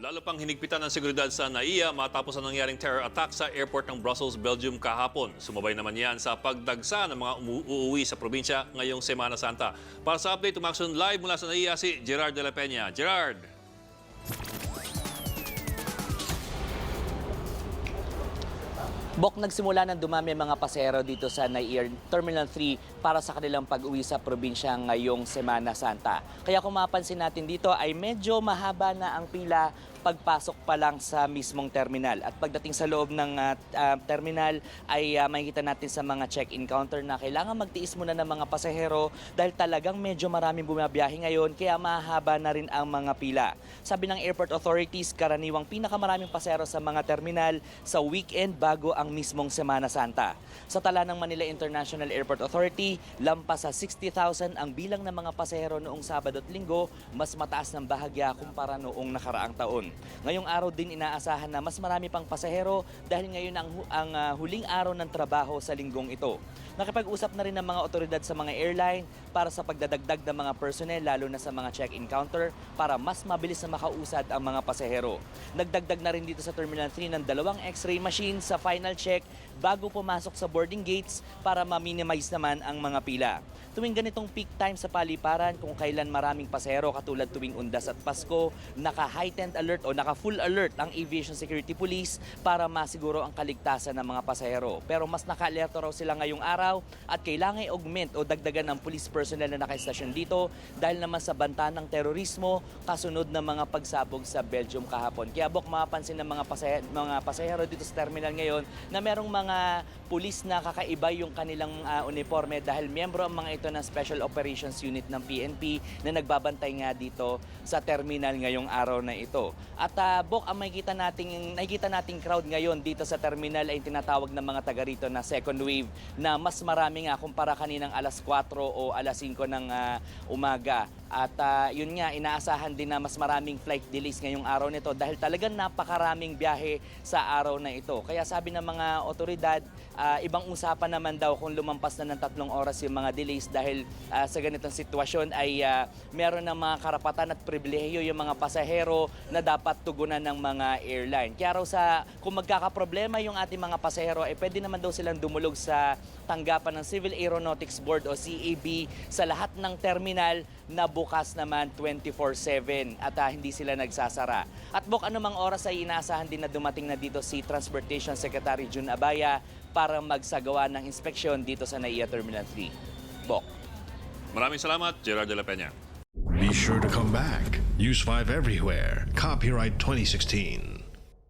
Lalo pang hinigpitan ng seguridad sa NAIA matapos ang nangyaring terror attack sa airport ng Brussels, Belgium kahapon. Sumabay naman yan sa pagdagsa ng mga uuwi sa probinsya ngayong Semana Santa. Para sa update, umaksyon live mula sa NAIA si Gerard de la Peña. Gerard! Bok, nagsimula ng dumami ang mga pasahero dito sa NAIA Terminal 3 para sa kanilang pag-uwi sa probinsya ngayong Semana Santa. Kaya kung mapansin natin dito ay medyo mahaba na ang pila pagpasok pa lang sa mismong terminal. At pagdating sa loob ng terminal ay makikita natin sa mga check-in counter na kailangan magtiis muna ng mga pasahero dahil talagang medyo maraming bumabiyahe ngayon kaya mahaba na rin ang mga pila. Sabi ng airport authorities, karaniwang pinakamaraming pasahero sa mga terminal sa weekend bago ang mismong Semana Santa. Sa tala ng Manila International Airport Authority, lampas sa 60,000 ang bilang ng mga pasahero noong Sabado at Linggo, mas mataas ng bahagya kumpara noong nakaraang taon. Ngayong araw din inaasahan na mas marami pang pasahero dahil ngayon ang huling araw ng trabaho sa linggong ito. Nakipag-usap na rin ng mga otoridad sa mga airline para sa pagdadagdag ng mga personnel lalo na sa mga check-in counter para mas mabilis na makausad ang mga pasahero. Nagdagdag na rin dito sa Terminal 3 ng 2 X-ray machine sa final check bago pumasok sa boarding gates para ma-minimize naman ang mga pila. Tuwing ganitong peak time sa paliparan, kung kailan maraming pasahero katulad tuwing Undas at Pasko, naka-heightened alert o naka-full alert ang Aviation Security Police para masiguro ang kaligtasan ng mga pasahero. Pero mas naka-alerto raw sila ngayong araw at kailangan i-augment o dagdagan ng police personnel na naka-estasyon dito dahil naman sa banta ng terorismo kasunod ng mga pagsabog sa Belgium kahapon. Kaya Bok, mapapansin ng mga pasahero dito sa terminal ngayon na merong mga pulis na kakaiba yung kanilang uniforme dahil miyembro ang mga ito ng Special Operations Unit ng PNP na nagbabantay nga dito sa terminal ngayong araw na ito. At Bok, ang nakikita nating crowd ngayon dito sa terminal ay tinatawag ng mga taga rito na second wave na mas marami nga kumpara kaninang alas 4 o alas 5 ng umaga. At yun nga, inaasahan din na mas maraming flight delays ngayong araw nito dahil talagang napakaraming biyahe sa araw na ito. Kaya sabi ng mga otoridad, ibang usapan naman daw kung lumampas na ng 3 oras yung mga delays dahil sa ganitong sitwasyon ay meron ng mga karapatan at pribilehiyo yung mga pasahero na dapat tugunan ng mga airline. Kaya raw kung magkakaproblema yung ating mga pasahero, pwede naman daw silang dumulog sa tanggapan ng Civil Aeronautics Board o CAB sa lahat ng terminal na bukas naman 24/7 at hindi sila nagsasara. At Bok, anumang oras ay inaasahan din na dumating na dito si Transportation Secretary Jun Abaya para magsagawa ng inspeksyon dito sa NAIA Terminal 3. Bok. Maraming salamat, Gerard de la Peña. Be sure to come back. Use 5 everywhere. Copyright 2016.